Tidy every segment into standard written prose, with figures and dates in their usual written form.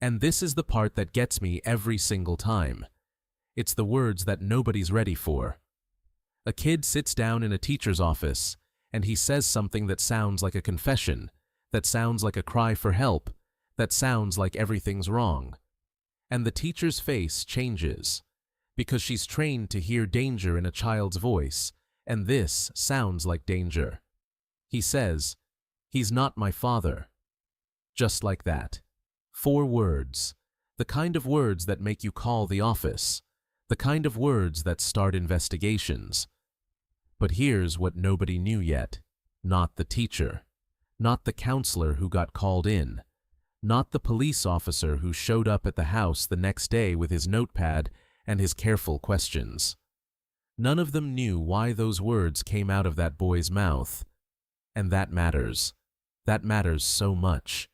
And this is the part that gets me every single time. It's the words that nobody's ready for. A kid sits down in a teacher's office, and he says something that sounds like a confession, that sounds like a cry for help, that sounds like everything's wrong. And the teacher's face changes, because she's trained to hear danger in a child's voice, and this sounds like danger. He says, "He's not my father." Just like that. 4 words. The kind of words that make you call the office. The kind of words that start investigations. But here's what nobody knew yet. Not the teacher. Not the counselor who got called in. Not the police officer who showed up at the house the next day with his notepad and his careful questions. None of them knew why those words came out of that boy's mouth. And that matters. That matters so much.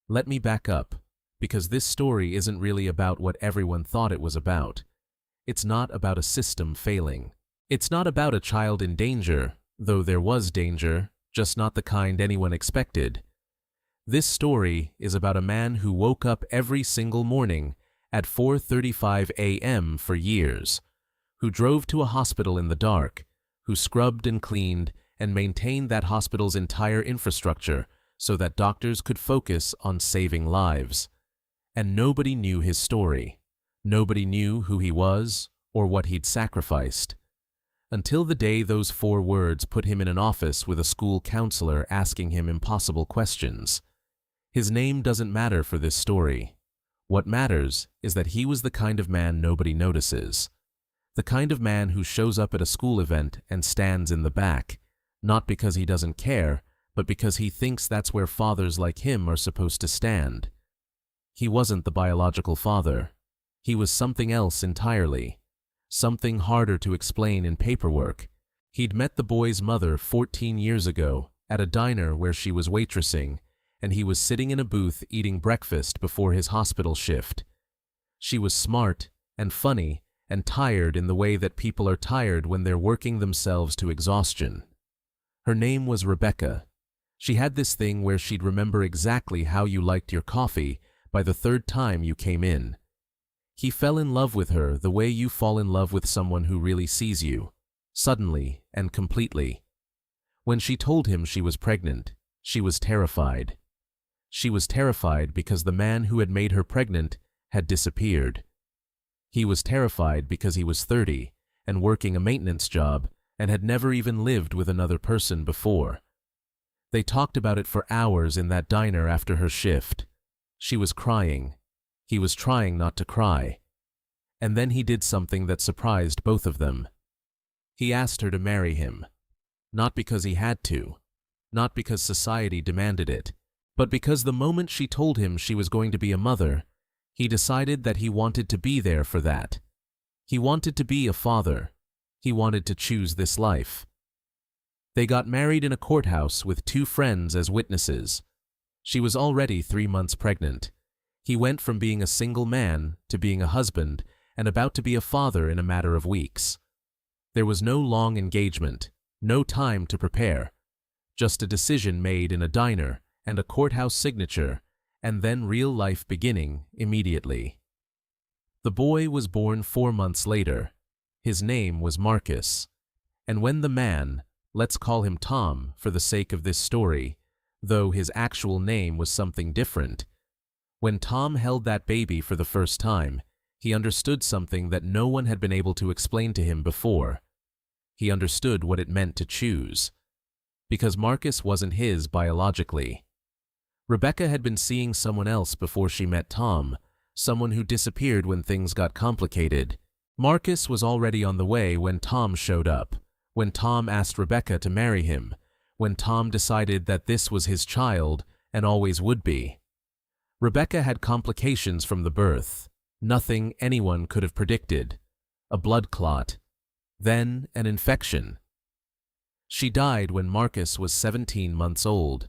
Let me back up, because this story isn't really about what everyone thought it was about. It's not about a system failing. It's not about a child in danger, though there was danger, just not the kind anyone expected. This story is about a man who woke up every single morning at 4:35 a.m. for years, who drove to a hospital in the dark, who scrubbed and cleaned and maintained that hospital's entire infrastructure so that doctors could focus on saving lives. And nobody knew his story. Nobody knew who he was or what he'd sacrificed. Until the day those 4 words put him in an office with a school counselor asking him impossible questions. His name doesn't matter for this story. What matters is that he was the kind of man nobody notices. The kind of man who shows up at a school event and stands in the back, not because he doesn't care, but because he thinks that's where fathers like him are supposed to stand. He wasn't the biological father. He was something else entirely. Something harder to explain in paperwork. He'd met the boy's mother 14 years ago at a diner where she was waitressing, and he was sitting in a booth eating breakfast before his hospital shift. She was smart and funny and tired in the way that people are tired when they're working themselves to exhaustion. Her name was Rebecca. She had this thing where she'd remember exactly how you liked your coffee by the 3rd time you came in. He fell in love with her the way you fall in love with someone who really sees you, suddenly and completely. When she told him she was pregnant, she was terrified. She was terrified because the man who had made her pregnant had disappeared. He was terrified because he was 30 and working a maintenance job and had never even lived with another person before. They talked about it for hours in that diner after her shift. She was crying. He was trying not to cry. And then he did something that surprised both of them. He asked her to marry him. Not because he had to. Not because society demanded it. But because the moment she told him she was going to be a mother, he decided that he wanted to be there for that. He wanted to be a father. He wanted to choose this life. They got married in a courthouse with 2 friends as witnesses. She was already 3 months pregnant. He went from being a single man to being a husband and about to be a father in a matter of weeks. There was no long engagement, no time to prepare, just a decision made in a diner and a courthouse signature, and then real life beginning immediately. The boy was born 4 months later. His name was Marcus. And when the man, let's call him Tom for the sake of this story, though his actual name was something different, when Tom held that baby for the first time, he understood something that no one had been able to explain to him before. He understood what it meant to choose. Because Marcus wasn't his biologically. Rebecca had been seeing someone else before she met Tom, someone who disappeared when things got complicated. Marcus was already on the way when Tom showed up, when Tom asked Rebecca to marry him, when Tom decided that this was his child and always would be. Rebecca had complications from the birth, nothing anyone could have predicted, a blood clot, then an infection. She died when Marcus was 17 months old.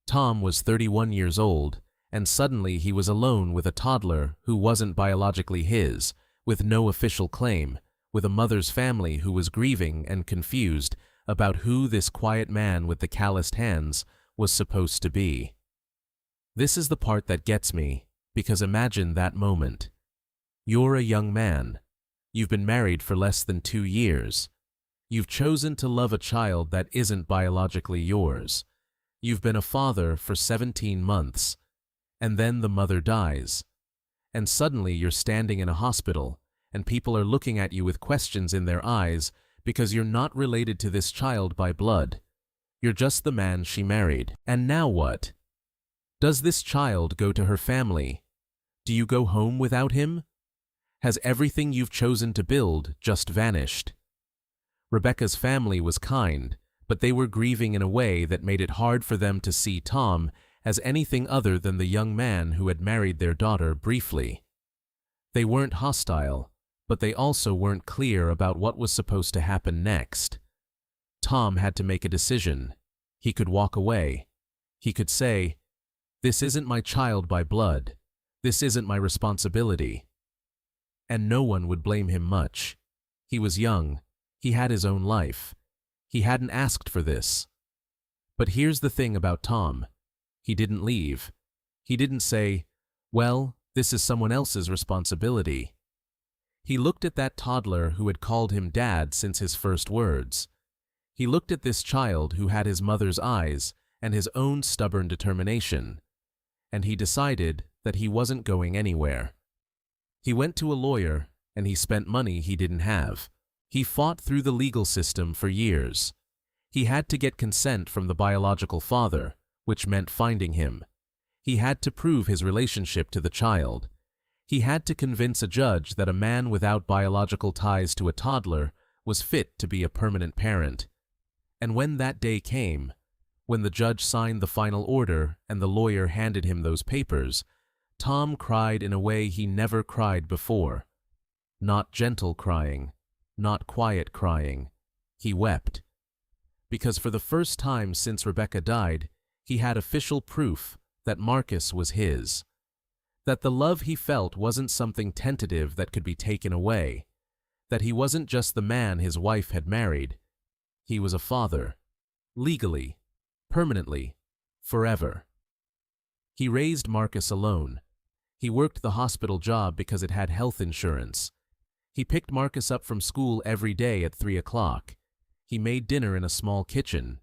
Tom was 31 years old, and suddenly he was alone with a toddler who wasn't biologically his, with no official claim, with a mother's family who was grieving and confused about who this quiet man with the calloused hands was supposed to be. This is the part that gets me, Because imagine that moment. You're a young man. You've been married for less than 2 years. You've chosen to love a child that isn't biologically yours. You've been a father for 17 months. And then the mother dies. And suddenly you're standing in a hospital, and people are looking at you with questions in their eyes because you're not related to this child by blood. You're just the man she married. And now what? Does this child go to her family? Do you go home without him? Has everything you've chosen to build just vanished? Rebecca's family was kind, but they were grieving in a way that made it hard for them to see Tom as anything other than the young man who had married their daughter briefly. They weren't hostile, but they also weren't clear about what was supposed to happen next. Tom had to make a decision. He could walk away. He could say, "This isn't my child by blood. This isn't my responsibility." And no one would blame him much. He was young. He had his own life. He hadn't asked for this. But here's the thing about Tom. He didn't leave. He didn't say, "Well, this is someone else's responsibility." He looked at that toddler who had called him dad since his first words. He looked at this child who had his mother's eyes and his own stubborn determination. And he decided that he wasn't going anywhere. He went to a lawyer, and he spent money he didn't have. He fought through the legal system for years. He had to get consent from the biological father, which meant finding him. He had to prove his relationship to the child. He had to convince a judge that a man without biological ties to a toddler was fit to be a permanent parent. And when that day came, when the judge signed the final order and the lawyer handed him those papers, Tom cried in a way he never cried before. Not gentle crying, not quiet crying. He wept. Because for the first time since Rebecca died, he had official proof that Marcus was his. That the love he felt wasn't something tentative that could be taken away. That he wasn't just the man his wife had married. He was a father. Legally. Permanently. Forever. He raised Marcus alone. He worked the hospital job because it had health insurance. He picked Marcus up from school every day at 3 o'clock. He made dinner in a small kitchen.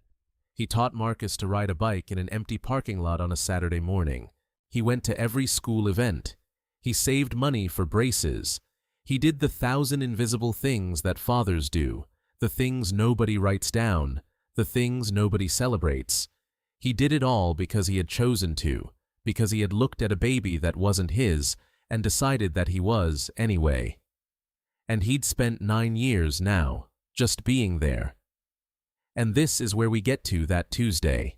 He taught Marcus to ride a bike in an empty parking lot on a Saturday morning. He went to every school event. He saved money for braces. He did the 1,000 invisible things that fathers do, the things nobody writes down, the things nobody celebrates. He did it all because he had chosen to, because he had looked at a baby that wasn't his and decided that he was anyway. And he'd spent 9 years now, just being there. And this is where we get to that Tuesday.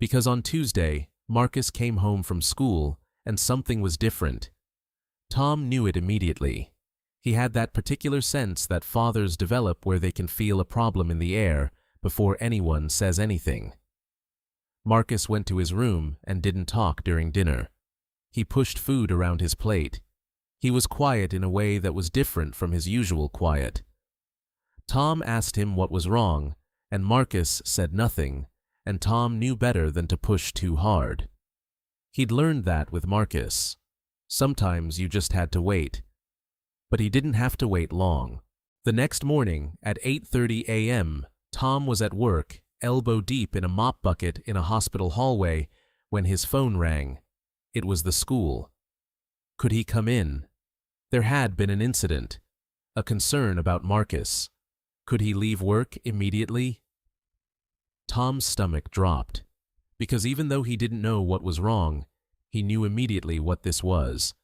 Because on Tuesday, Marcus came home from school, and something was different. Tom knew it immediately. He had that particular sense that fathers develop where they can feel a problem in the air before anyone says anything. Marcus went to his room and didn't talk during dinner. He pushed food around his plate. He was quiet in a way that was different from his usual quiet. Tom asked him what was wrong, and Marcus said nothing, and Tom knew better than to push too hard. He'd learned that with Marcus. Sometimes you just had to wait. But he didn't have to wait long. The next morning, at 8:30 a.m., Tom was at work, elbow deep in a mop bucket in a hospital hallway, when his phone rang. It was the school. Could he come in? There had been an incident, a concern about Marcus. Could he leave work immediately? Tom's stomach dropped, because even though he didn't know what was wrong, he knew immediately what this was.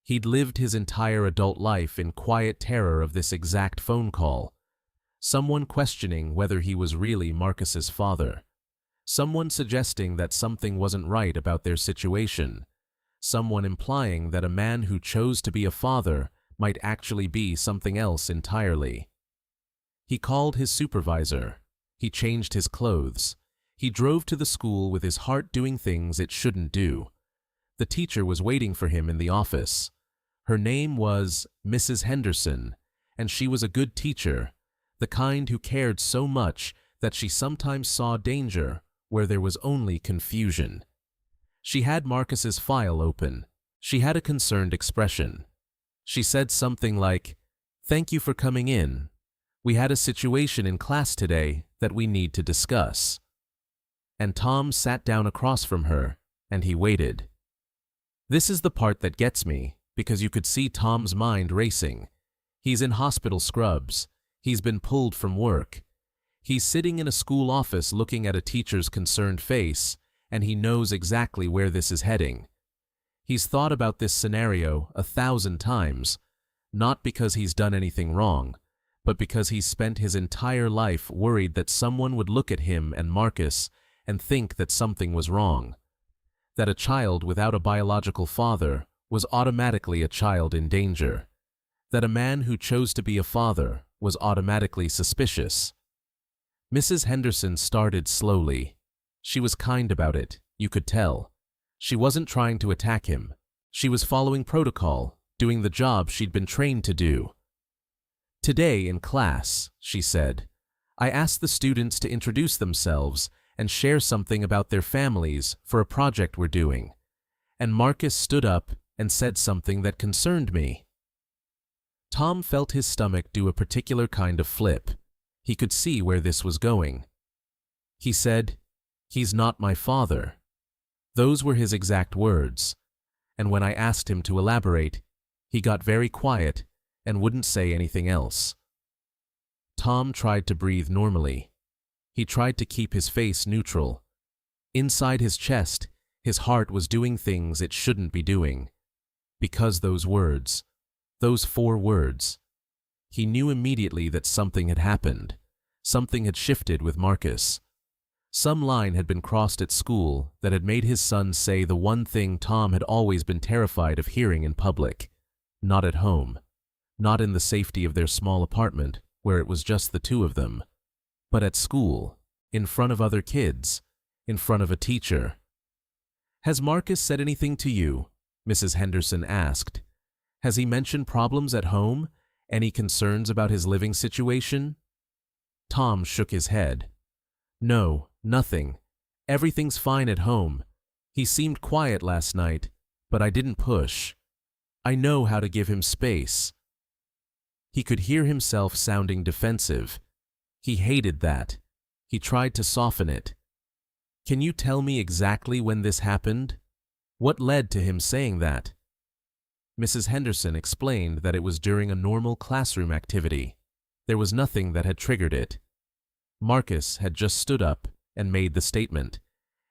He'd lived his entire adult life in quiet terror of this exact phone call. Someone questioning whether he was really Marcus's father. Someone suggesting that something wasn't right about their situation. Someone implying that a man who chose to be a father might actually be something else entirely. He called his supervisor. He changed his clothes. He drove to the school with his heart doing things it shouldn't do. The teacher was waiting for him in the office. Her name was Mrs. Henderson, and she was a good teacher, the kind who cared so much that she sometimes saw danger where there was only confusion. She had Marcus's file open, She had a concerned expression. She said something like, "Thank you for coming in. We had a situation in class today that we need to discuss." And Tom sat down across from her, and he waited. This is the part that gets me, because you could see Tom's mind racing. He's in hospital scrubs. He's been pulled from work. He's sitting in a school office looking at a teacher's concerned face, and he knows exactly where this is heading. He's thought about this scenario 1,000 times, not because he's done anything wrong, but because he's spent his entire life worried that someone would look at him and Marcus and think that something was wrong. That a child without a biological father was automatically a child in danger. That a man who chose to be a father was automatically suspicious. Mrs. Henderson started slowly. She was kind about it, you could tell. She wasn't trying to attack him. She was following protocol, doing the job she'd been trained to do. "Today in class," she said, "I asked the students to introduce themselves and share something about their families for a project we're doing. And Marcus stood up and said something that concerned me." Tom felt his stomach do a particular kind of flip. He could see where this was going. He said, "He's not my father." Those were his exact words. And when I asked him to elaborate, he got very quiet and wouldn't say anything else. Tom tried to breathe normally. He tried to keep his face neutral. Inside his chest, his heart was doing things it shouldn't be doing. Because those words, those 4 words, he knew immediately that something had happened. Something had shifted with Marcus. Some line had been crossed at school that had made his son say the one thing Tom had always been terrified of hearing in public. Not at home. Not in the safety of their small apartment, where it was just the 2 of them. But at school, in front of other kids, in front of a teacher. "Has Marcus said anything to you?" Mrs. Henderson asked. "Has he mentioned problems at home? Any concerns about his living situation?" Tom shook his head. "No, nothing. Everything's fine at home. He seemed quiet last night, but I didn't push. I know how to give him space." He could hear himself sounding defensive. He hated that. He tried to soften it. "Can you tell me exactly when this happened? What led to him saying that?" Mrs. Henderson explained that it was during a normal classroom activity. There was nothing that had triggered it. Marcus had just stood up and made the statement,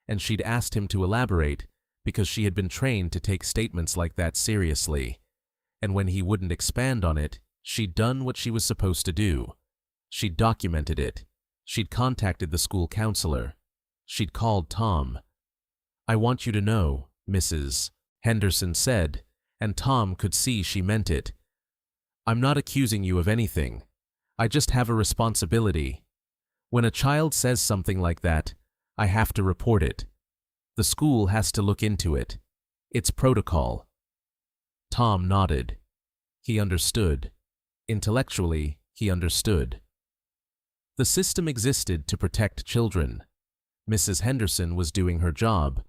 and she'd asked him to elaborate because she had been trained to take statements like that seriously. And when he wouldn't expand on it, she'd done what she was supposed to do. She'd documented it. She'd contacted the school counselor. She'd called Tom. "I want you to know," Mrs. Henderson said, and Tom could see she meant it. "I'm not accusing you of anything. I just have a responsibility. When a child says something like that, I have to report it. The school has to look into it. It's protocol." Tom nodded. He understood. Intellectually, he understood. The system existed to protect children. Mrs. Henderson was doing her job.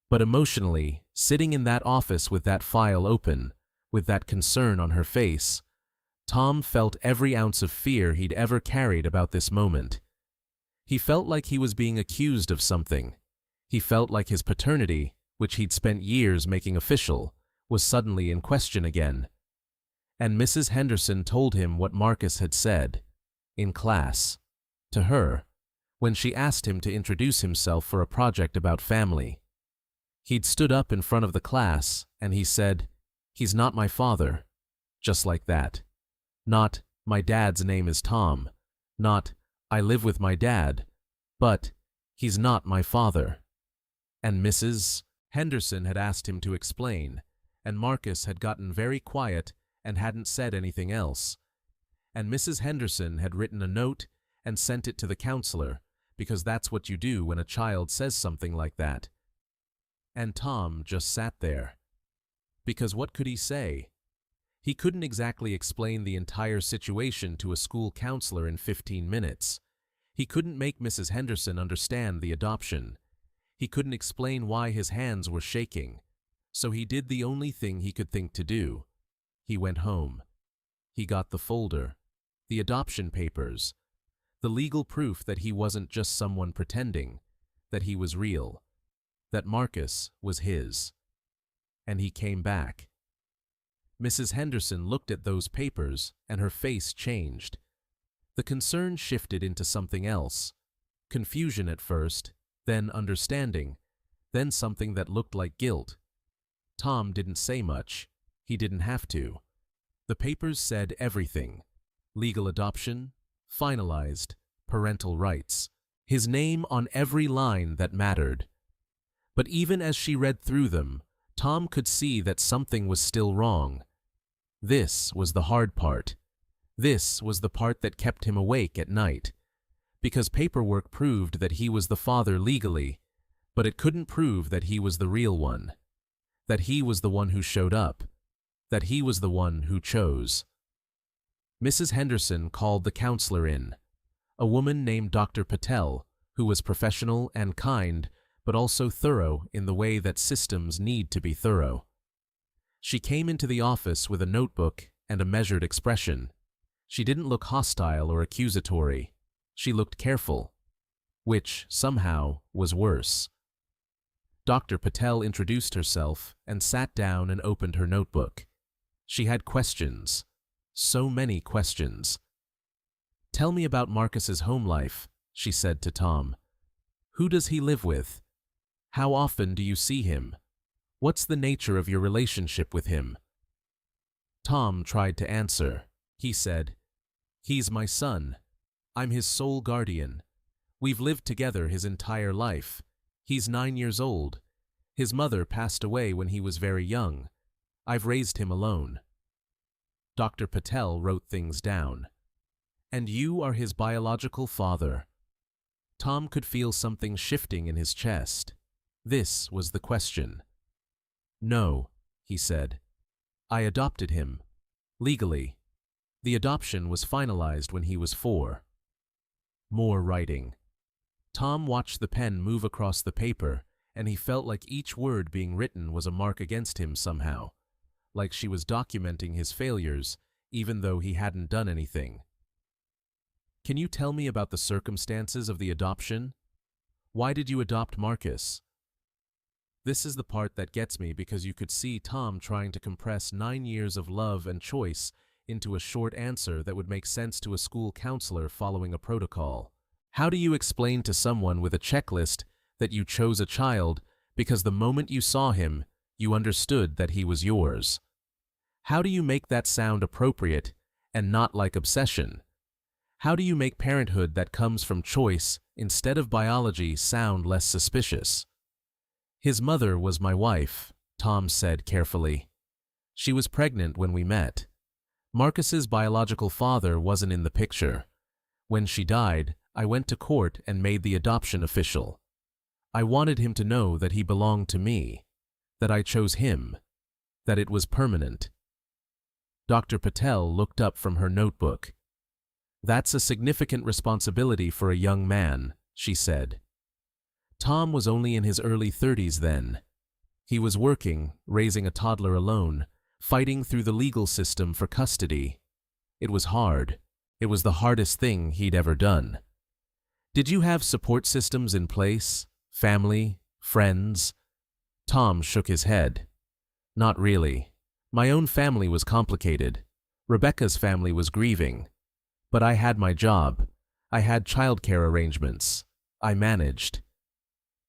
But emotionally, sitting in that office with that file open, with that concern on her face, Tom felt every ounce of fear he'd ever carried about this moment. He felt like he was being accused of something. He felt like his paternity, which he'd spent years making official, was suddenly in question again. And Mrs. Henderson told him what Marcus had said, in class, to her, when she asked him to introduce himself for a project about family. He'd stood up in front of the class, and he said, "He's not my father," just like that. Not, "My dad's name is Tom," not, "I live with my dad," but, "He's not my father." And Mrs. Henderson had asked him to explain, and Marcus had gotten very quiet and hadn't said anything else. And Mrs. Henderson had written a note and sent it to the counselor, because that's what you do when a child says something like that. And Tom just sat there. Because what could he say? He couldn't exactly explain the entire situation to a school counselor in 15 minutes. He couldn't make Mrs. Henderson understand the adoption. He couldn't explain why his hands were shaking. So he did the only thing he could think to do. He went home. He got the folder, the adoption papers, the legal proof that he wasn't just someone pretending, that he was real, that Marcus was his. And he came back. Mrs. Henderson looked at those papers, and her face changed. The concern shifted into something else. Confusion at first, then understanding, then something that looked like guilt. Tom didn't say much. He didn't have to. The papers said everything. Legal adoption, finalized, parental rights. His name on every line that mattered. But even as she read through them, Tom could see that something was still wrong. This was the hard part. This was the part that kept him awake at night. Because paperwork proved that he was the father legally, but it couldn't prove that he was the real one. That he was the one who showed up. That he was the one who chose. Mrs. Henderson called the counselor in, a woman named Dr. Patel, who was professional and kind, but also thorough in the way that systems need to be thorough. She came into the office with a notebook and a measured expression. She didn't look hostile or accusatory. She looked careful, which, somehow, was worse. Dr. Patel introduced herself and sat down and opened her notebook. She had questions. So many questions. "Tell me about Marcus's home life," she said to Tom. "Who does he live with? How often do you see him? What's the nature of your relationship with him?" Tom tried to answer. He said, "He's my son. I'm his sole guardian. We've lived together his entire life. He's 9 years old. His mother passed away when he was very young. I've raised him alone." Dr. Patel wrote things down. "And you are his biological father." Tom could feel something shifting in his chest. This was the question. "No," he said. "I adopted him. Legally. The adoption was finalized when he was 4. More writing. Tom watched the pen move across the paper, and he felt like each word being written was a mark against him somehow, like she was documenting his failures, even though he hadn't done anything. "Can you tell me about the circumstances of the adoption? Why did you adopt Marcus?" This is the part that gets me because you could see Tom trying to compress 9 years of love and choice into a short answer that would make sense to a school counselor following a protocol. How do you explain to someone with a checklist that you chose a child because the moment you saw him, you understood that he was yours? How do you make that sound appropriate and not like obsession? How do you make parenthood that comes from choice instead of biology sound less suspicious? "His mother was my wife," Tom said carefully. "She was pregnant when we met. Marcus's biological father wasn't in the picture. When she died, I went to court and made the adoption official. I wanted him to know that he belonged to me, that I chose him, that it was permanent." Dr. Patel looked up from her notebook. "That's a significant responsibility for a young man," she said. Tom was only in his early 30s then. He was working, raising a toddler alone, fighting through the legal system for custody. It was hard. It was the hardest thing he'd ever done. "Did you have support systems in place? Family? Friends?" Tom shook his head. "Not really. My own family was complicated. Rebecca's family was grieving. But I had my job. I had childcare arrangements. I managed."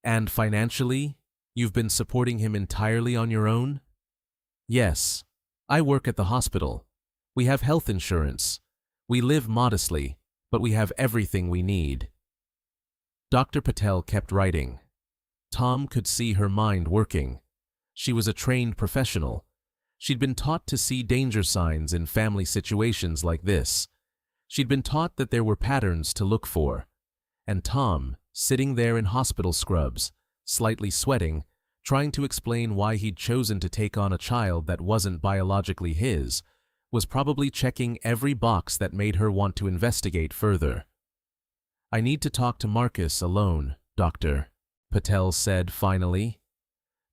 "And financially, you've been supporting him entirely on your own?" "Yes. I work at the hospital. We have health insurance. We live modestly, but we have everything we need." Dr. Patel kept writing. Tom could see her mind working. She was a trained professional. She'd been taught to see danger signs in family situations like this. She'd been taught that there were patterns to look for. And Tom, sitting there in hospital scrubs, slightly sweating, trying to explain why he'd chosen to take on a child that wasn't biologically his, was probably checking every box that made her want to investigate further. "I need to talk to Marcus alone, Doctor," Patel said finally.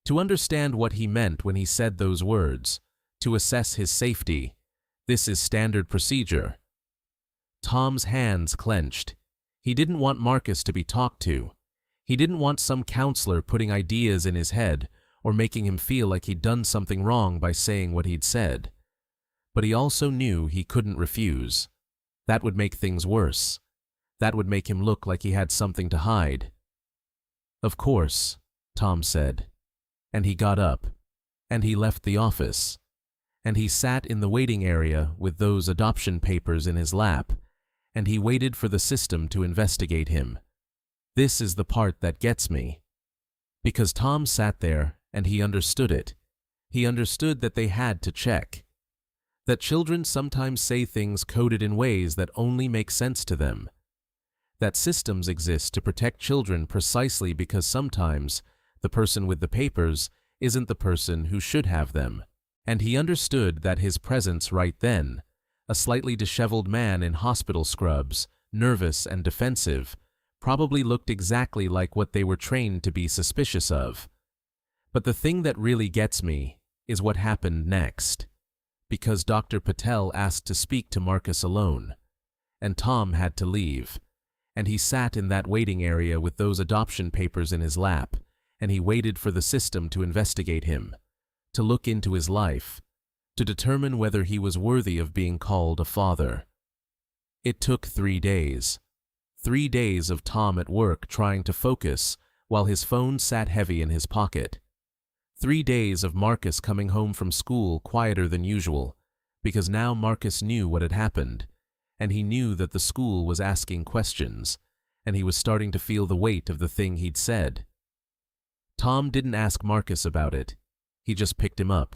to understand what he meant when he said those words, to assess his safety. This is standard procedure. Tom's hands clenched. He didn't want Marcus to be talked to. He didn't want some counselor putting ideas in his head or making him feel like he'd done something wrong by saying what he'd said. But he also knew he couldn't refuse. That would make things worse. That would make him look like he had something to hide. "Of course," Tom said. And he got up, and he left the office, and he sat in the waiting area with those adoption papers in his lap, and he waited for the system to investigate him. This is the part that gets me. Because Tom sat there and he understood it. He understood that they had to check. That children sometimes say things coded in ways that only make sense to them. That systems exist to protect children precisely because sometimes the person with the papers isn't the person who should have them. And he understood that his presence right then, a slightly disheveled man in hospital scrubs, nervous and defensive, probably looked exactly like what they were trained to be suspicious of. But the thing that really gets me is what happened next. Because Dr. Patel asked to speak to Marcus alone, and Tom had to leave, and he sat in that waiting area with those adoption papers in his lap, and he waited for the system to investigate him, to look into his life, to determine whether he was worthy of being called a father. It took 3 days. 3 days of Tom at work trying to focus while his phone sat heavy in his pocket. 3 days of Marcus coming home from school quieter than usual, because now Marcus knew what had happened, and he knew that the school was asking questions, and he was starting to feel the weight of the thing he'd said. Tom didn't ask Marcus about it. He just picked him up.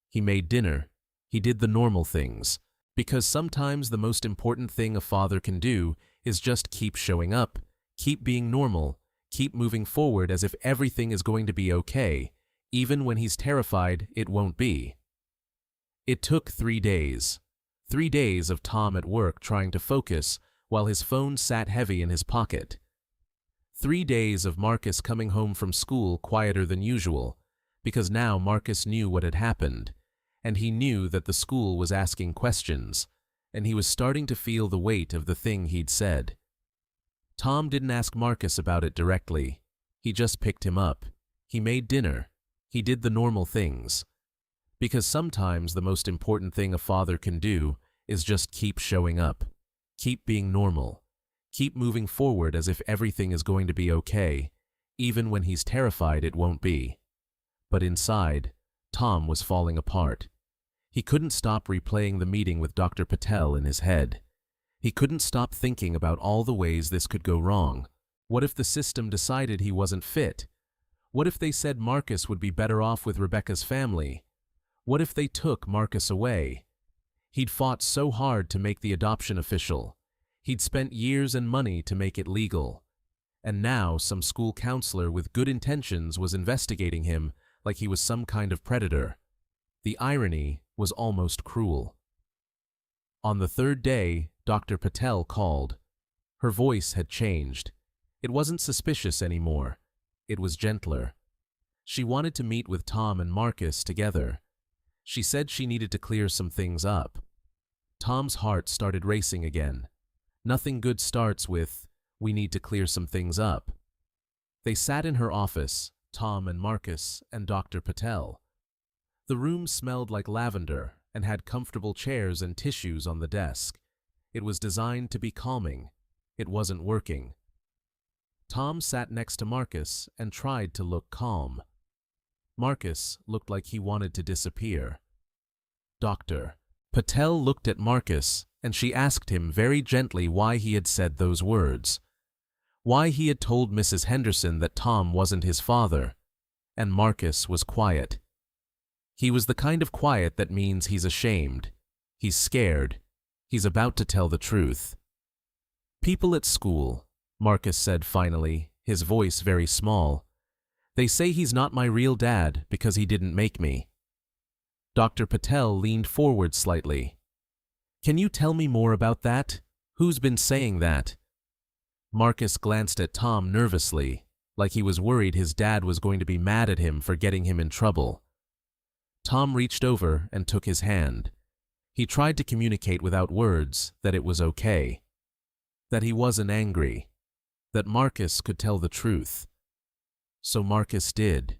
He made dinner. He did the normal things, because sometimes the most important thing a father can do is just keep showing up, keep being normal, keep moving forward as if everything is going to be okay, even when he's terrified it won't be. It took 3 days. 3 days of Tom at work trying to focus while his phone sat heavy in his pocket. 3 days of Marcus coming home from school quieter than usual, because now Marcus knew what had happened, and he knew that the school was asking questions, and he was starting to feel the weight of the thing he'd said. Tom didn't ask Marcus about it directly. He just picked him up. He made dinner. He did the normal things. Because sometimes the most important thing a father can do is just keep showing up, keep being normal, keep moving forward as if everything is going to be okay, even when he's terrified it won't be. But inside, Tom was falling apart. He couldn't stop replaying the meeting with Dr. Patel in his head. He couldn't stop thinking about all the ways this could go wrong. What if the system decided he wasn't fit? What if they said Marcus would be better off with Rebecca's family? What if they took Marcus away? He'd fought so hard to make the adoption official. He'd spent years and money to make it legal. And now some school counselor with good intentions was investigating him like he was some kind of predator. The irony was almost cruel. On the 3rd day, Dr. Patel called. Her voice had changed. It wasn't suspicious anymore. It was gentler. She wanted to meet with Tom and Marcus together. She said she needed to clear some things up. Tom's heart started racing again. Nothing good starts with, "We need to clear some things up." They sat in her office, Tom and Marcus and Dr. Patel. The room smelled like lavender and had comfortable chairs and tissues on the desk. It was designed to be calming. It wasn't working. Tom sat next to Marcus and tried to look calm. Marcus looked like he wanted to disappear. Dr. Patel looked at Marcus and she asked him very gently why he had said those words. Why he had told Mrs. Henderson that Tom wasn't his father. And Marcus was quiet. He was the kind of quiet that means he's ashamed. He's scared. He's about to tell the truth. "People at school," Marcus said finally, his voice very small, "they say he's not my real dad because he didn't make me." Dr. Patel leaned forward slightly. "Can you tell me more about that? Who's been saying that?" Marcus glanced at Tom nervously, like he was worried his dad was going to be mad at him for getting him in trouble. Tom reached over and took his hand. He tried to communicate without words that it was okay, that he wasn't angry, that Marcus could tell the truth. So Marcus did.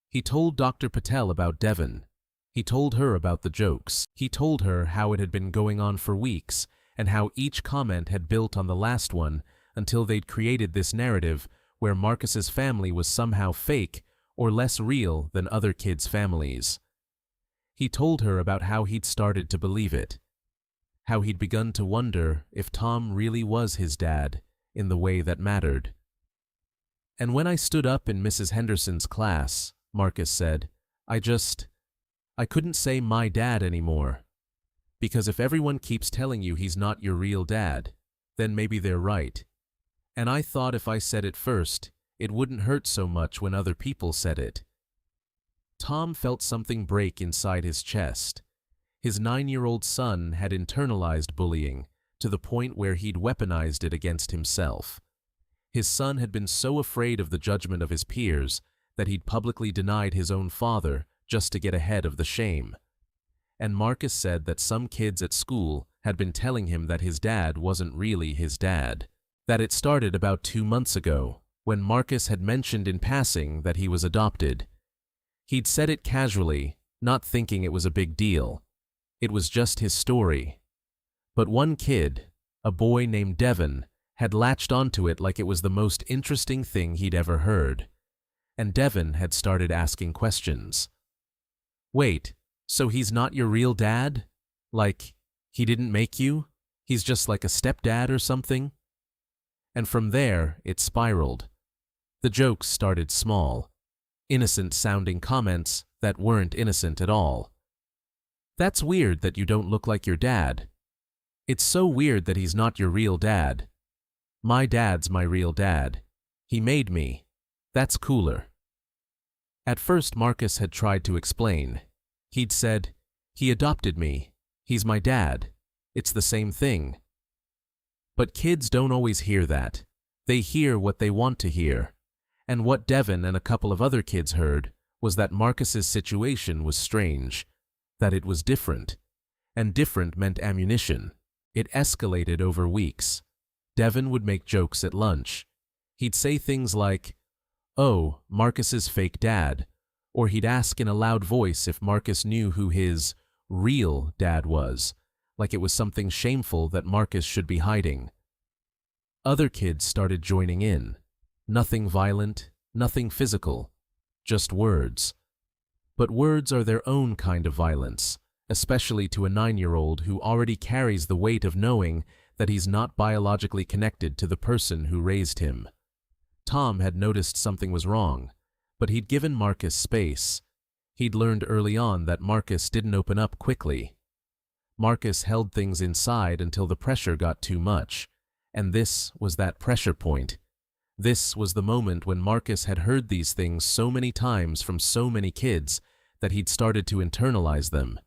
He told Dr. Patel about Devon. He told her about the jokes. He told her how it had been going on for weeks and how each comment had built on the last one until they'd created this narrative where Marcus's family was somehow fake or less real than other kids' families. He told her about how he'd started to believe it, how he'd begun to wonder if Tom really was his dad in the way that mattered. And when I stood up in Mrs. Henderson's class, Marcus said, I couldn't say my dad anymore. Because if everyone keeps telling you he's not your real dad, then maybe they're right. And I thought if I said it first, it wouldn't hurt so much when other people said it. Tom felt something break inside his chest. His 9-year-old son had internalized bullying to the point where he'd weaponized it against himself. His son had been so afraid of the judgment of his peers that he'd publicly denied his own father just to get ahead of the shame. And Marcus said that some kids at school had been telling him that his dad wasn't really his dad. That it started about 2 months ago, when Marcus had mentioned in passing that he was adopted. He'd said it casually, not thinking it was a big deal. It was just his story. But one kid, a boy named Devon, had latched onto it like it was the most interesting thing he'd ever heard. And Devon had started asking questions. Wait, so he's not your real dad? Like, he didn't make you? He's just like a stepdad or something? And from there, it spiraled. The jokes started small. Innocent-sounding comments that weren't innocent at all. That's weird that you don't look like your dad. It's so weird that he's not your real dad. My dad's my real dad. He made me. That's cooler. At first, Marcus had tried to explain. He'd said, he adopted me. He's my dad. It's the same thing. But kids don't always hear that. They hear what they want to hear. And what Devon and a couple of other kids heard was that Marcus's situation was strange, that it was different. And different meant ammunition. It escalated over weeks. Devon would make jokes at lunch. He'd say things like, "Oh, Marcus's fake dad," or he'd ask in a loud voice if Marcus knew who his real dad was, like it was something shameful that Marcus should be hiding. Other kids started joining in. Nothing violent, nothing physical, just words. But words are their own kind of violence, especially to a 9-year-old who already carries the weight of knowing that he's not biologically connected to the person who raised him. Tom had noticed something was wrong, but he'd given Marcus space. He'd learned early on that Marcus didn't open up quickly. Marcus held things inside until the pressure got too much, and this was that pressure point. This was the moment when Marcus had heard these things so many times from so many kids that he'd started to internalize them.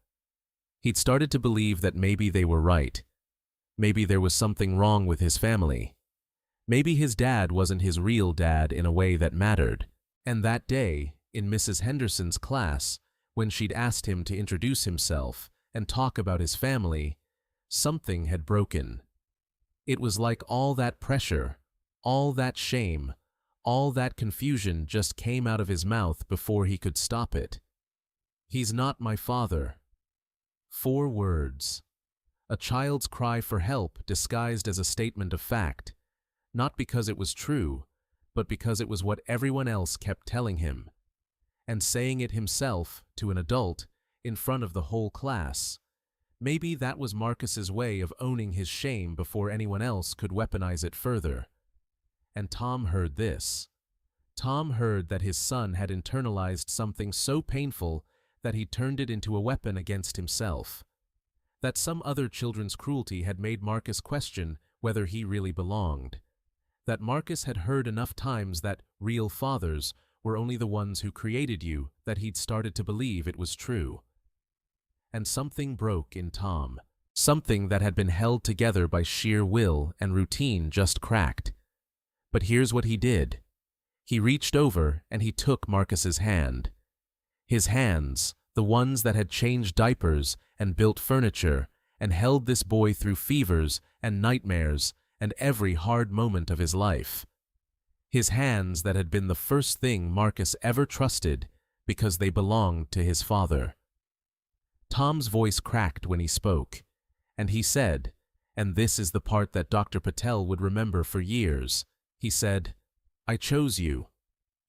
He'd started to believe that maybe they were right. Maybe there was something wrong with his family. Maybe his dad wasn't his real dad in a way that mattered. And that day, in Mrs. Henderson's class, when she'd asked him to introduce himself and talk about his family, something had broken. It was like all that pressure, all that shame, all that confusion just came out of his mouth before he could stop it. He's not my father. 4 words. A child's cry for help disguised as a statement of fact, not because it was true, but because it was what everyone else kept telling him. And saying it himself, to an adult, in front of the whole class. Maybe that was Marcus's way of owning his shame before anyone else could weaponize it further. And Tom heard this. Tom heard that his son had internalized something so painful that he turned it into a weapon against himself. That some other children's cruelty had made Marcus question whether he really belonged. That Marcus had heard enough times that real fathers were only the ones who created you that he'd started to believe it was true. And something broke in Tom. Something that had been held together by sheer will and routine just cracked. But here's what he did. He reached over and he took Marcus's hand. His hands, the ones that had changed diapers and built furniture and held this boy through fevers and nightmares and every hard moment of his life. His hands that had been the first thing Marcus ever trusted because they belonged to his father. Tom's voice cracked when he spoke, and he said, and this is the part that Dr. Patel would remember for years, he said, "I chose you.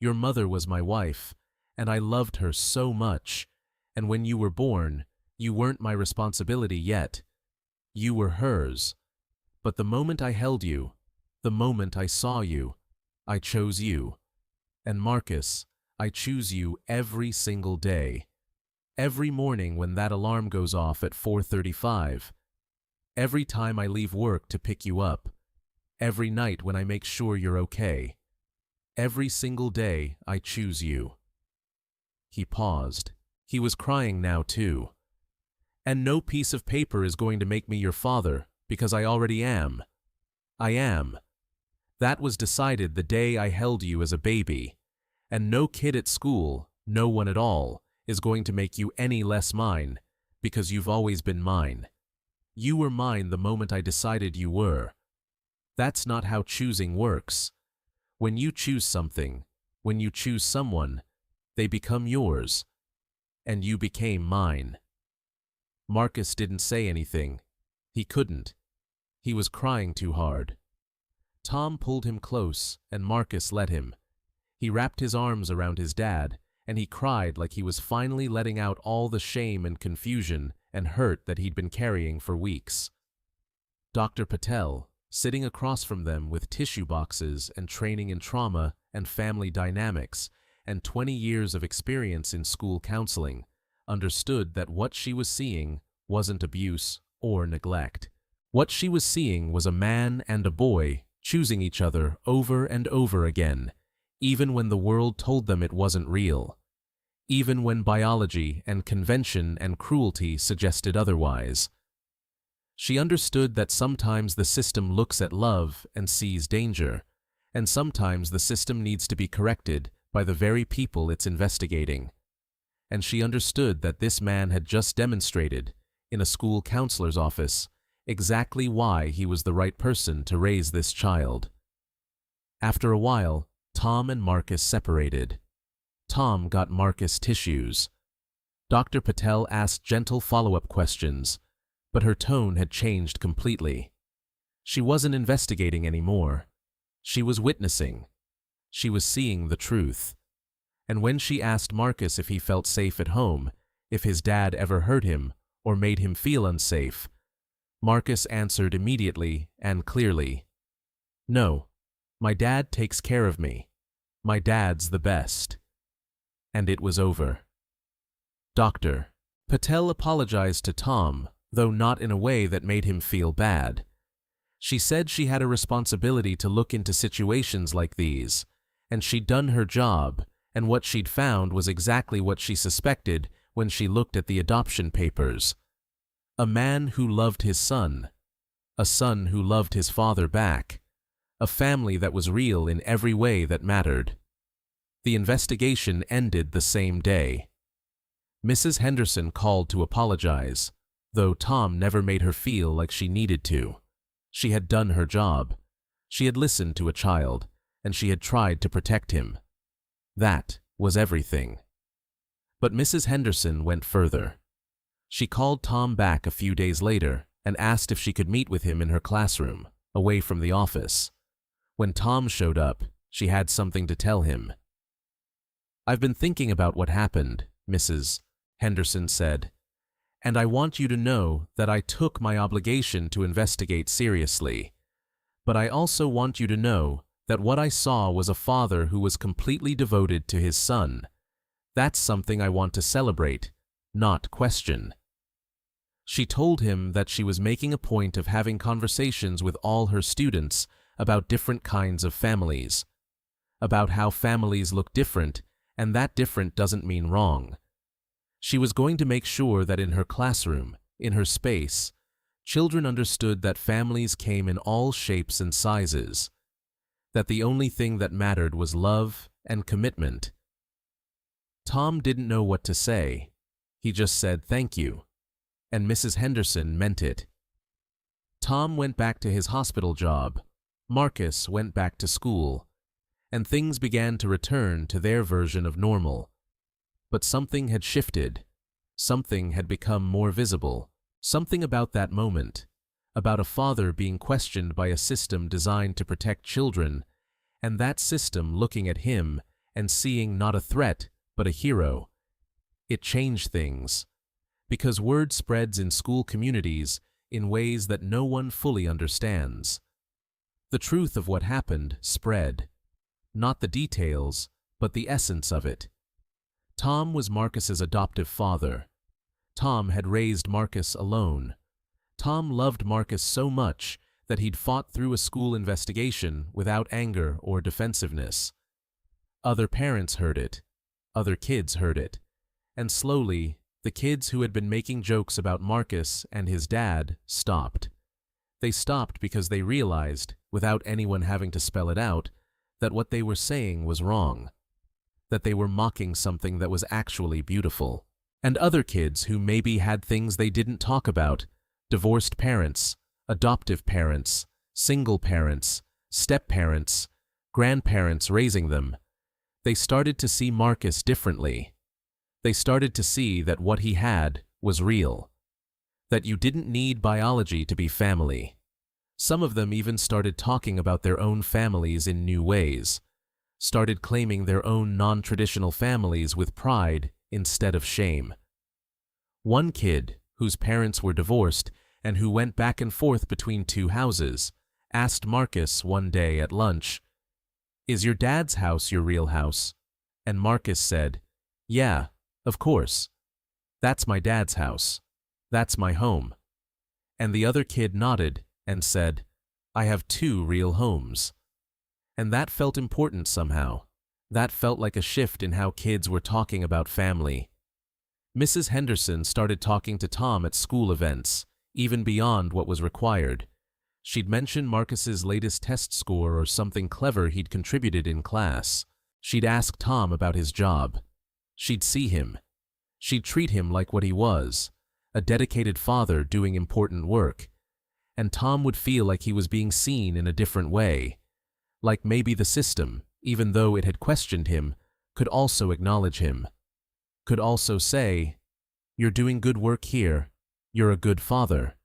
Your mother was my wife, and I loved her so much, and when you were born, you weren't my responsibility yet. You were hers. But the moment I held you, the moment I saw you, I chose you. And Marcus, I choose you every single day. Every morning when that alarm goes off at 4:35. Every time I leave work to pick you up. Every night when I make sure you're okay. Every single day I choose you." He paused. He was crying now too. "And no piece of paper is going to make me your father, because I already am. I am. That was decided the day I held you as a baby, and no kid at school, no one at all, is going to make you any less mine, because you've always been mine. You were mine the moment I decided you were. That's not how choosing works. When you choose something, when you choose someone, they become yours, and you became mine." Marcus didn't say anything. He couldn't. He was crying too hard. Tom pulled him close, and Marcus let him. He wrapped his arms around his dad, and he cried like he was finally letting out all the shame and confusion and hurt that he'd been carrying for weeks. Dr. Patel, sitting across from them with tissue boxes and training in trauma and family dynamics and 20 years of experience in school counseling, understood that what she was seeing wasn't abuse or neglect. What she was seeing was a man and a boy choosing each other over and over again, even when the world told them it wasn't real, even when biology and convention and cruelty suggested otherwise. She understood that sometimes the system looks at love and sees danger, and sometimes the system needs to be corrected by the very people it's investigating. And she understood that this man had just demonstrated, in a school counselor's office, exactly why he was the right person to raise this child. After a while, Tom and Marcus separated. Tom got Marcus tissues. Dr. Patel asked gentle follow-up questions, but her tone had changed completely. She wasn't investigating anymore. She was witnessing. She was seeing the truth. And when she asked Marcus if he felt safe at home, if his dad ever hurt him or made him feel unsafe, Marcus answered immediately and clearly, "No, my dad takes care of me. My dad's the best." And it was over. Dr. Patel apologized to Tom, though not in a way that made him feel bad. She said she had a responsibility to look into situations like these, and she'd done her job, and what she'd found was exactly what she suspected when she looked at the adoption papers. A man who loved his son, a son who loved his father back, a family that was real in every way that mattered. The investigation ended the same day. Mrs. Henderson called to apologize, though Tom never made her feel like she needed to. She had done her job. She had listened to a child, and she had tried to protect him. That was everything. But Mrs. Henderson went further. She called Tom back a few days later and asked if she could meet with him in her classroom, away from the office. When Tom showed up, she had something to tell him. "I've been thinking about what happened," Mrs. Henderson said, "and I want you to know that I took my obligation to investigate seriously. But I also want you to know that what I saw was a father who was completely devoted to his son. That's something I want to celebrate, not question." She told him that she was making a point of having conversations with all her students about different kinds of families, about how families look different, and that different doesn't mean wrong. She was going to make sure that in her classroom, in her space, children understood that families came in all shapes and sizes. that the only thing that mattered was love and commitment. Tom didn't know what to say. He just said thank you, and Mrs. Henderson meant it. Tom went back to his hospital job. Marcus went back to school, and things began to return to their version of normal. But something had shifted. Something had become more visible. Something about that moment, about a father being questioned by a system designed to protect children, and that system looking at him and seeing not a threat, but a hero. It changed things, because word spreads in school communities in ways that no one fully understands. The truth of what happened spread, not the details, but the essence of it. Tom was Marcus's adoptive father. Tom had raised Marcus alone. Tom loved Marcus so much that he'd fought through a school investigation without anger or defensiveness. Other parents heard it. Other kids heard it. And slowly, the kids who had been making jokes about Marcus and his dad stopped. They stopped because they realized, without anyone having to spell it out, that what they were saying was wrong. That they were mocking something that was actually beautiful. And other kids who maybe had things they didn't talk about, divorced parents, adoptive parents, single parents, step-parents, grandparents raising them, they started to see Marcus differently. They started to see that what he had was real. That you didn't need biology to be family. Some of them even started talking about their own families in new ways, started claiming their own non-traditional families with pride instead of shame. One kid, whose parents were divorced and who went back and forth between two houses, asked Marcus one day at lunch, "Is your dad's house your real house?" And Marcus said, "Yeah, of course. That's my dad's house. That's my home." And the other kid nodded and said, "I have two real homes." And that felt important somehow. That felt like a shift in how kids were talking about family. Mrs. Henderson started talking to Tom at school events, even beyond what was required. She'd mention Marcus's latest test score or something clever he'd contributed in class. She'd ask Tom about his job. She'd see him. She'd treat him like what he was, a dedicated father doing important work. And Tom would feel like he was being seen in a different way. Like maybe the system, even though it had questioned him, could also acknowledge him. Could also say, "You're doing good work here. You're a good father."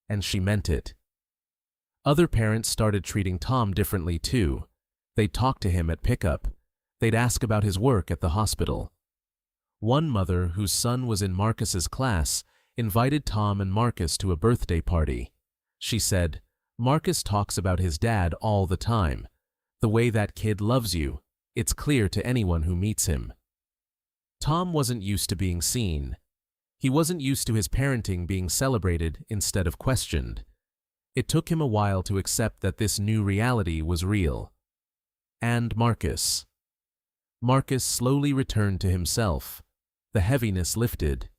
And she meant it. Other parents started treating Tom differently too. They'd talk to him at pickup. They'd ask about his work at the hospital. One mother, whose son was in Marcus's class, invited Tom and Marcus to a birthday party. She said, "Marcus talks about his dad all the time. The way that kid loves you, it's clear to anyone who meets him." Tom wasn't used to being seen. He wasn't used to his parenting being celebrated instead of questioned. It took him a while to accept that this new reality was real. And Marcus. Marcus slowly returned to himself. The heaviness lifted.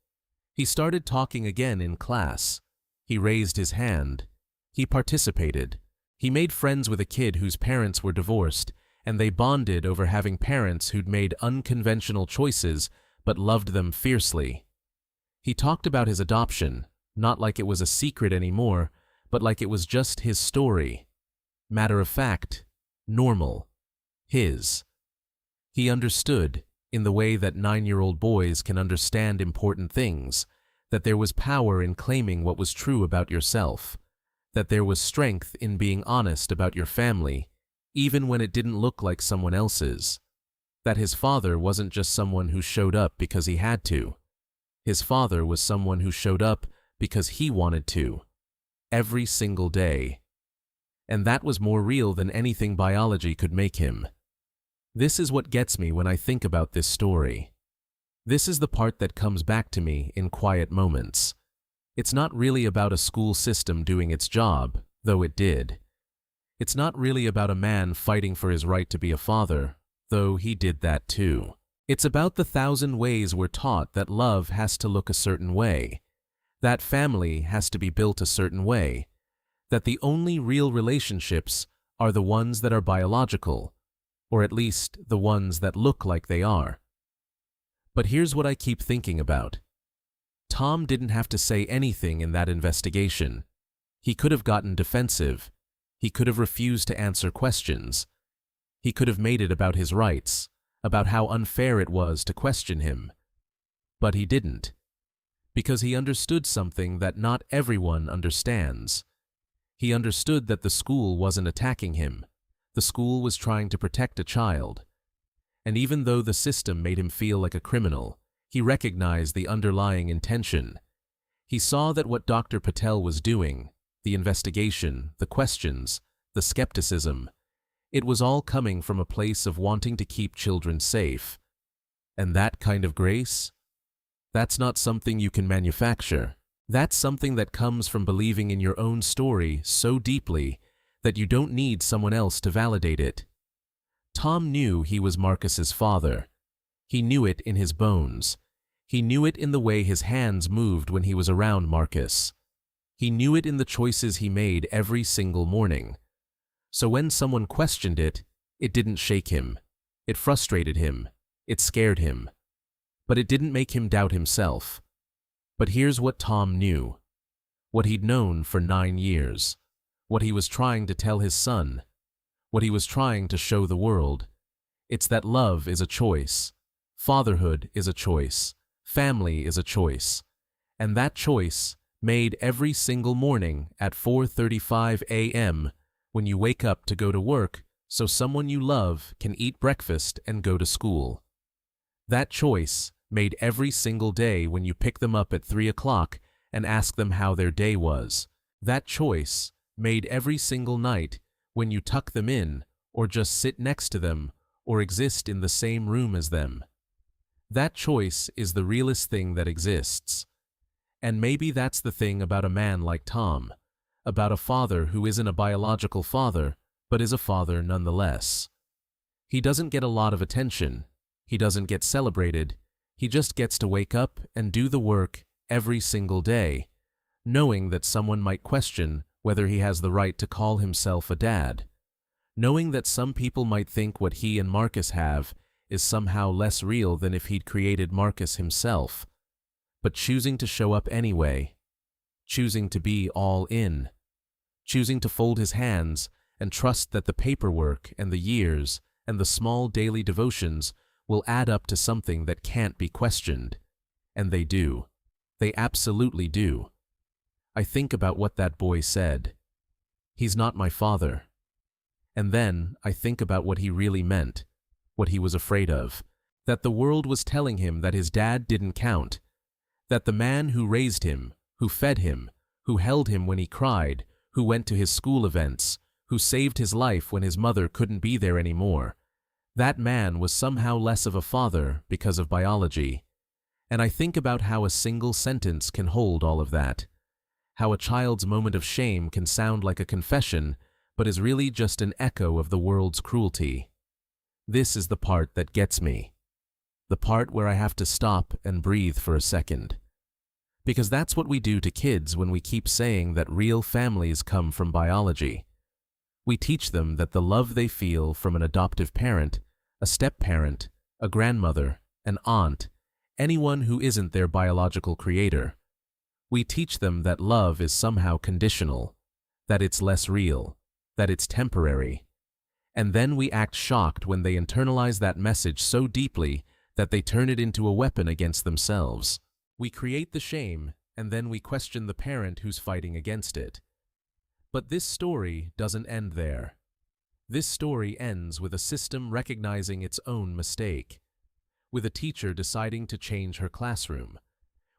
He started talking again in class. He raised his hand. He participated. He made friends with a kid whose parents were divorced, and they bonded over having parents who'd made unconventional choices but loved them fiercely. He talked about his adoption, not like it was a secret anymore, but like it was just his story. Matter of fact, normal. His. He understood, in the way that 9-year-old boys can understand important things, that there was power in claiming what was true about yourself, that there was strength in being honest about your family, even when it didn't look like someone else's, that his father wasn't just someone who showed up because he had to. His father was someone who showed up because he wanted to, every single day. And that was more real than anything biology could make him. This is what gets me when I think about this story. This is the part that comes back to me in quiet moments. It's not really about a school system doing its job, though it did. It's not really about a man fighting for his right to be a father, though he did that too. It's about the 1,000 ways we're taught that love has to look a certain way, that family has to be built a certain way, that the only real relationships are the ones that are biological, or at least the ones that look like they are. But here's what I keep thinking about. Tom didn't have to say anything in that investigation. He could have gotten defensive. He could have refused to answer questions. He could have made it about his rights, about how unfair it was to question him. But he didn't. Because he understood something that not everyone understands. He understood that the school wasn't attacking him. The school was trying to protect a child. And even though the system made him feel like a criminal, he recognized the underlying intention. He saw that what Dr. Patel was doing, the investigation, the questions, the skepticism, it was all coming from a place of wanting to keep children safe. And that kind of grace? That's not something you can manufacture. That's something that comes from believing in your own story so deeply that you don't need someone else to validate it. Tom knew he was Marcus's father. He knew it in his bones. He knew it in the way his hands moved when he was around Marcus. He knew it in the choices he made every single morning. So when someone questioned it, it didn't shake him. It frustrated him. It scared him. But it didn't make him doubt himself. But here's what Tom knew. What he'd known for 9 years. What he was trying to tell his son. What he was trying to show the world. It's that love is a choice. Fatherhood is a choice. Family is a choice. And that choice, made every single morning at 4:35 a.m. when you wake up to go to work so someone you love can eat breakfast and go to school. That choice, made every single day when you pick them up at 3 o'clock and ask them how their day was. That choice, made every single night when you tuck them in or just sit next to them or exist in the same room as them. That choice is the realest thing that exists. And maybe that's the thing about a man like Tom, about a father who isn't a biological father, but is a father nonetheless. He doesn't get a lot of attention. He doesn't get celebrated. He just gets to wake up and do the work every single day, knowing that someone might question whether he has the right to call himself a dad, knowing that some people might think what he and Marcus have is somehow less real than if he'd created Marcus himself, but choosing to show up anyway, choosing to be all in, choosing to fold his hands and trust that the paperwork and the years and the small daily devotions will add up to something that can't be questioned. And they do. They absolutely do. I think about what that boy said. He's not my father. And then I think about what he really meant, what he was afraid of, that the world was telling him that his dad didn't count, that the man who raised him, who fed him, who held him when he cried, who went to his school events, who saved his life when his mother couldn't be there anymore, that man was somehow less of a father because of biology. And I think about how a single sentence can hold all of that, how a child's moment of shame can sound like a confession, but is really just an echo of the world's cruelty. This is the part that gets me. The part where I have to stop and breathe for a second. Because that's what we do to kids when we keep saying that real families come from biology. We teach them that the love they feel from an adoptive parent, a step-parent, a grandmother, an aunt, anyone who isn't their biological creator. We teach them that love is somehow conditional, that it's less real, that it's temporary. And then we act shocked when they internalize that message so deeply that they turn it into a weapon against themselves. We create the shame, and then we question the parent who's fighting against it. But this story doesn't end there. This story ends with a system recognizing its own mistake, with a teacher deciding to change her classroom,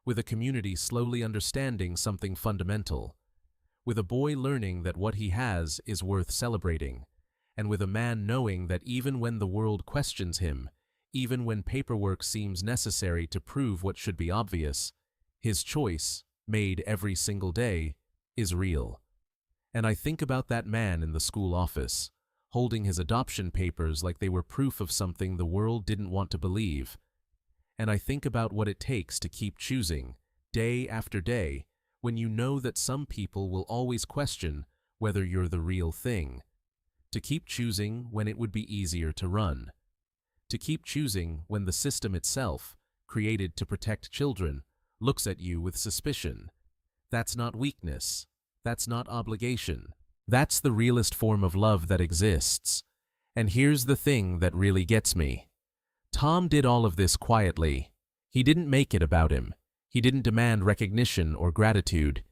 with a community slowly understanding something fundamental, with a boy learning that what he has is worth celebrating, and with a man knowing that even when the world questions him, even when paperwork seems necessary to prove what should be obvious, his choice, made every single day, is real. And I think about that man in the school office, holding his adoption papers like they were proof of something the world didn't want to believe. And I think about what it takes to keep choosing, day after day, when you know that some people will always question whether you're the real thing. To keep choosing when it would be easier to run. To keep choosing when the system itself, created to protect children, looks at you with suspicion. That's not weakness. That's not obligation. That's the realest form of love that exists. And here's the thing that really gets me. Tom did all of this quietly. He didn't make it about him. He didn't demand recognition or gratitude.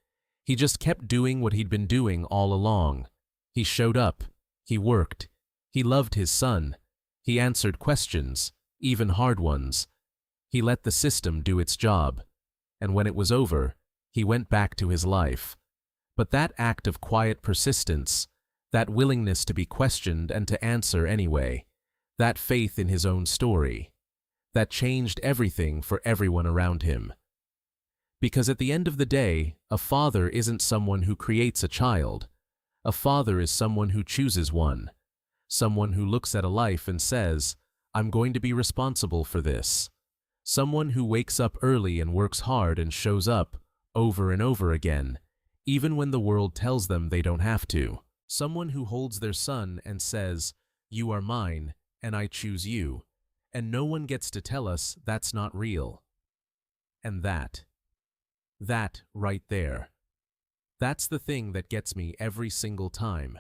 He just kept doing what he'd been doing all along. He showed up. He worked. He loved his son. He answered questions, even hard ones. He let the system do its job. And when it was over, he went back to his life. But that act of quiet persistence, that willingness to be questioned and to answer anyway, that faith in his own story, that changed everything for everyone around him. Because at the end of the day, a father isn't someone who creates a child. A father is someone who chooses one. Someone who looks at a life and says, I'm going to be responsible for this. Someone who wakes up early and works hard and shows up, over and over again, even when the world tells them they don't have to. Someone who holds their son and says, you are mine, and I choose you, and no one gets to tell us that's not real. And that right there, that's the thing that gets me every single time.